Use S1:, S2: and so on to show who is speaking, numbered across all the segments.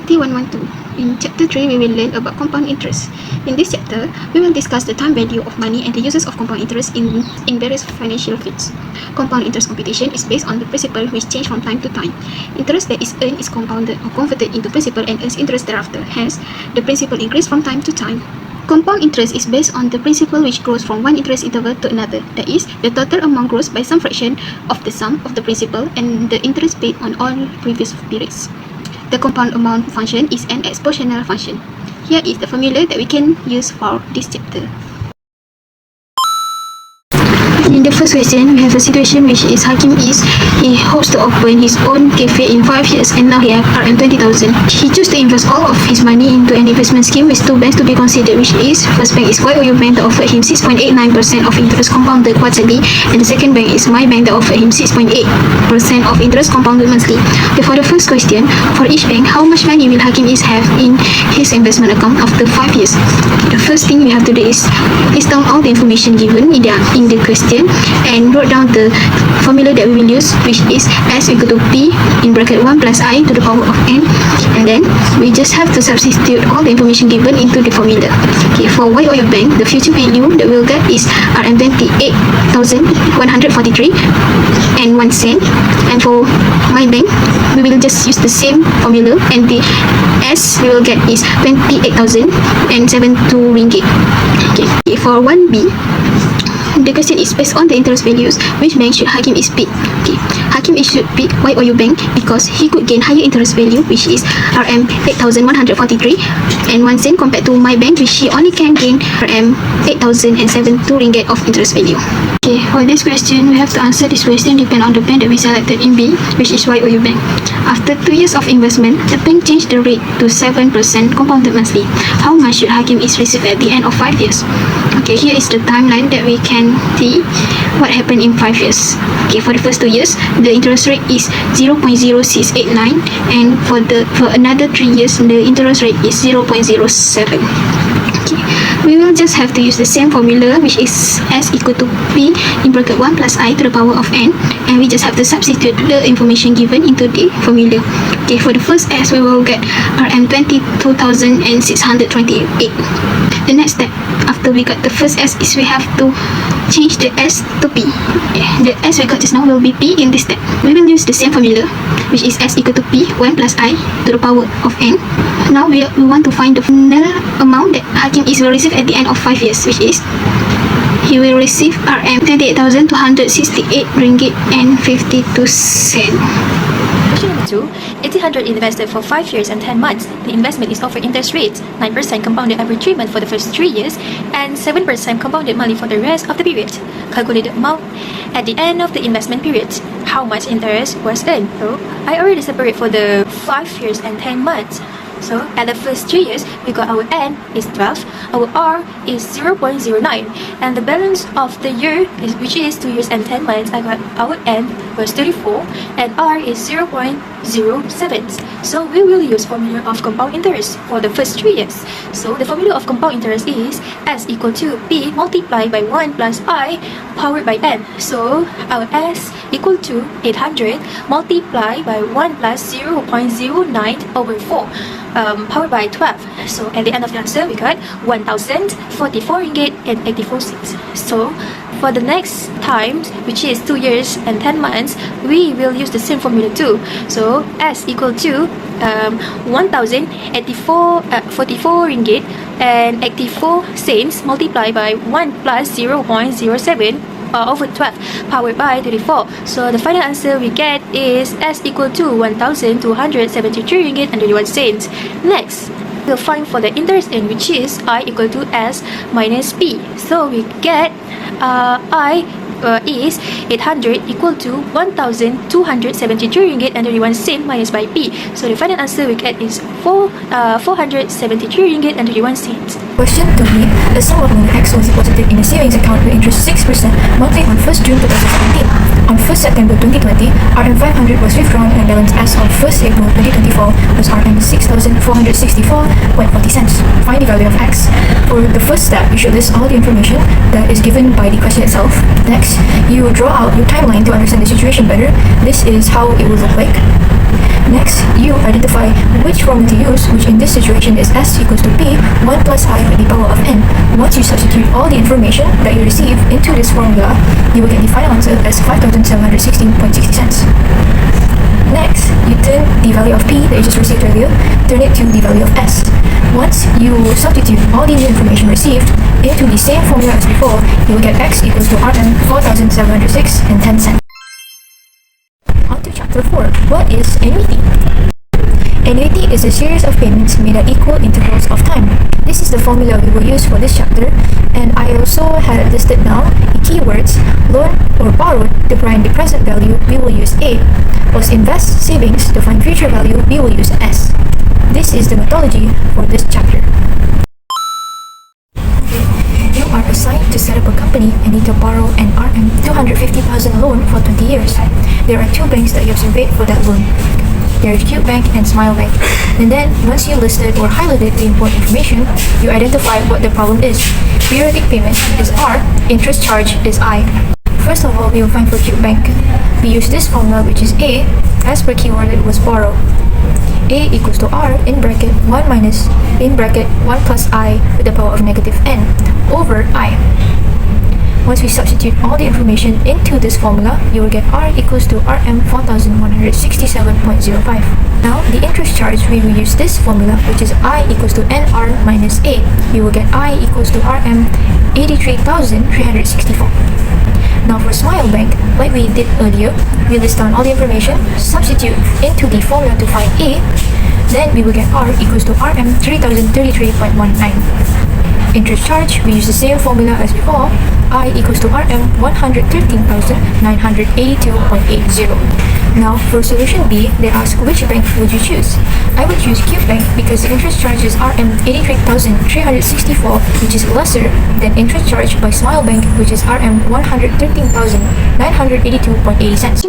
S1: MAT112. In Chapter 3, we will learn about compound interest. In this chapter, we will discuss the time value of money and the uses of compound interest in various financial fields. Compound interest computation is based on the principle which change from time to time. Interest that is earned is compounded or converted into principal and earns interest thereafter. Hence, the principal increase from time to time. Compound interest is based on the principle which grows from one interest interval to another. That is, the total amount grows by some fraction of the sum of the principal and the interest paid on all previous periods. The compound amount function is an exponential function. Here is the formula that we can use for this chapter. In the first question, we have a situation which is Hakim he hopes to open his own cafe in 5 years and now he has RM20,000. He chose to invest all of his money into an investment scheme with two banks to be considered, which is first bank is YOU Bank that offered him 6.89% of interest compounded quarterly, and the second bank is My Bank that offered him 6.8% of interest compounded monthly. For the first question, for each bank, how much money will Hakim have in his investment account after 5 years? The first thing we have to do is list down all the information given in the question and wrote down the formula that we will use, which is S equal to P in bracket 1 plus I to the power of N, and then we just have to substitute all the information given into the formula. Okay, for YOU Bank, the future value that we'll get is RM28,143 and 1 cent, and for My Bank, we will just use the same formula and the S we will get is 28,072 ringgit. Okay, for 1B, the question is based on the interest values, which bank should Hakim pick? Okay, Hakim should pick YOU Bank because he could gain higher interest value, which is RM8,143 and 1 cent compared to My Bank, which he only can gain RM8,072 ringgit of interest value. Okay, for this question, we have to answer this question depend on the bank that we selected in B, which is YOU Bank. After 2 years of investment, the bank changed the rate to 7% compounded monthly. How much should Hakim receive at the end of 5 years? Okay, here is the timeline that we can see what happened in 5 years. Okay, for the first 2 years, the interest rate is 0.0689, and for another 3 years, the interest rate is 0.07. Okay, we will just have to use the same formula, which is S equal to P in bracket 1 plus I to the power of N, and we just have to substitute the information given into the formula. Okay, for the first S, we will get RM22,628. The next step after we got the first S is we have to change the S to P. The S we got just now will be P in this step. We will use the same formula, which is S equal to P 1 plus I to the power of N. Now we want to find the final amount that Hakim will receive at the end of 5 years, which is he will receive RM28,268 ringgit and 52 cents.
S2: Question number 2. 1,800 invested for 5 years and 10 months. The investment is offered interest rates 9% compounded every 3 months for the first 3 years and 7% compounded monthly for the rest of the period. Calculate the amount at the end of the investment period. How much interest was earned? So I already separate for the 5 years and 10 months. So at the first 3 years, we got our N is 12, our R is 0.09, and the balance of the year which is 2 years and 10 months, I got our N was 34 and R is 0.07. So we will use formula of compound interest for the first 3 years. So the formula of compound interest is S equal to P multiplied by 1 plus I powered by N. So our S equal to 800 multiplied by 1 plus 0.09 over 4. Powered by 12. So at the end of the answer, we got 1,044 ringgit and 84 cents. So for the next time, which is 2 years and 10 months, we will use the same formula too. So S equal to 1,044 ringgit and 84 cents multiplied by 1 plus 0.07 over 12 powered by 34. So the final answer we get is S equal to 1,273 ringgit and 31 cents. Next, we'll find for the interest in, which is I equal to S minus P. So we get I is 800 equal to 1,273 ringgit and 31 cents minus by P. So the final answer we get is 473 ringgit and 31 cents.
S3: Question 3. The sum of loan X was deposited in a savings account with interest 6% monthly on 1st June 2017. On 1st September 2020, RM500 was withdrawn and balance as of 1st April 2024 was RM6,464.40 cents. Find the value of X. For the first step, you should list all the information that is given by the question itself. Next, you draw out your timeline to understand the situation better. This is how it will look like. Next, you identify which formula to use, which in this situation is S equals to P, 1 plus I to the power of N. Once you substitute all the information that you receive into this formula, you will get the final answer as 5,716.60 cents. Next, you turn the value of P that you just received earlier, turn it to the value of S. Once you substitute all the new information received into the same formula as before, you will get X equals to Rm 4,706.10 cents. On to chapter 4. What is annuity? Annuity is a series of payments made at equal intervals of time. This is the formula we will use for this chapter, and I also had listed down the keywords loan or borrowed to find the present value, we will use A, was invest savings to find future value, we will use S. This is the methodology for this chapter. You are assigned to set up a company and need to borrow an Rm 250,000 loan for 20 years. There are two banks that you have surveyed for that loan. There is Cube Bank and Smile Bank. And then, once you listed or highlighted the important information, you identify what the problem is. Periodic payment is R, interest charge is I. First of all, we will find for Cube Bank. We use this formula, which is A, as per keyword it was borrow. A equals to R in bracket 1 minus in bracket 1 plus I with the power of negative N over I. Once we substitute all the information into this formula, you will get R equals to Rm 4167.05. Now, the interest charge, we will use this formula, which is I equals to NR minus A. You will get I equals to Rm 83,364. Now for Smile Bank, like we did earlier, we list down all the information, substitute into the formula to find A, then we will get R equals to Rm 3033.19. Interest charge, we use the same formula as before, I equals to Rm 113,982.80. Now for solution B, they ask which bank would you choose. I would choose Cube Bank because the interest charge is Rm 83,364, which is lesser than interest charge by Smile Bank, which is Rm 113,982.80 cents.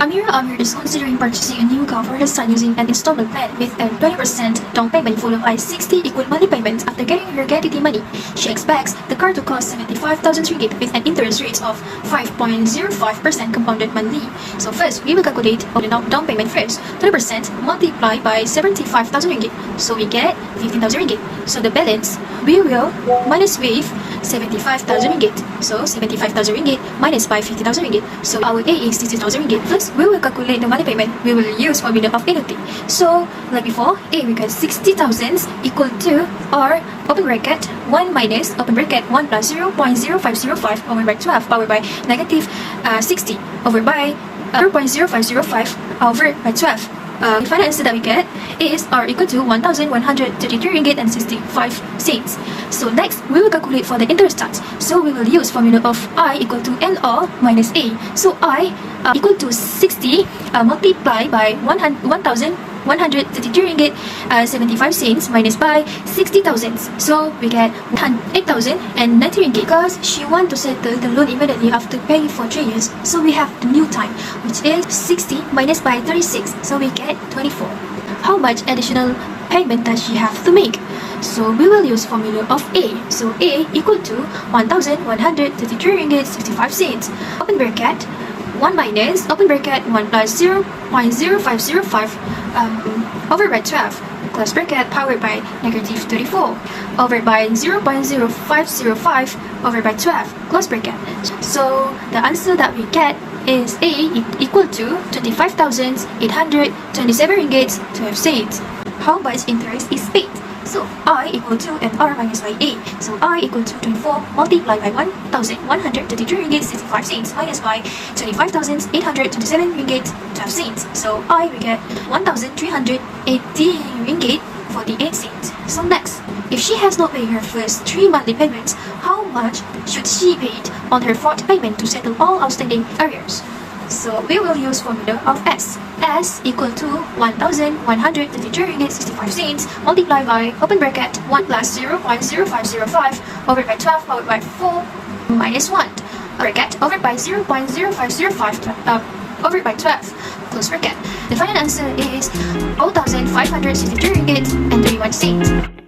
S2: Amira is considering purchasing a new car for her son using an installment plan with a 20% down payment followed by 60 equal monthly payments after getting her guaranteed money. She expects the car to cost 75,000 ringgit with an interest rate of 5.05% compounded monthly. So first, we will calculate the down payment first. 20% multiplied by 75,000 ringgit. So we get 15,000 ringgit. So the balance, we will minus with 75,000 ringgit. So 75,000 ringgit minus by 50,000 ringgit. So our A is 60,000 ringgit. First, we will calculate the monthly payment. We will use formula of Annuity. So like before, A we get 60,000 equal to R open bracket 1 minus open bracket 1 plus 0.0505 over by 12 powered by negative 60 over by 0.0505 over by 12. The final answer that we get is R equal to 1,133 ringgit and 65 cents. So next, we will calculate for the interest charge. So we will use formula of I equal to NR minus A. So I equal to 60 multiplied by 1,133 ringgit 75 cents minus by 60,000. So we get 8,090 ringgit because she want to settle the loan immediately after paying for 3 years. So we have the new time, which is 60 minus by 36. So we get 24. How much additional payment does she have to make? So we will use formula of A. So A equal to 1,133 ringgit 65 cents. Open bracket 1 minus open bracket 1 plus 0.0505 over by 12 close bracket powered by negative 34 over by 0.0505 over by 12 close bracket. So the answer that we get is A equal to 25,827 ringgit 12 cents. How much interest is paid? So I equal to NR minus by A. So I equal to 24 multiplied by 1,133 ringgit 65 cents minus by 25,827 ringgit 12 cents. So I will get 1,380 ringgit 48 cents. So next, if she has not paid her first 3 monthly payments, how much should she pay on her fourth payment to settle all outstanding arrears? So we will use formula of S. S equal to 1,133 ringgit 65 cents multiplied by open bracket 1 plus 0.0505 over by 12 powered by 4 minus 1 bracket over by 0.0505 over by 12 close bracket. The final answer is 4,563 ringgit and 31 cents.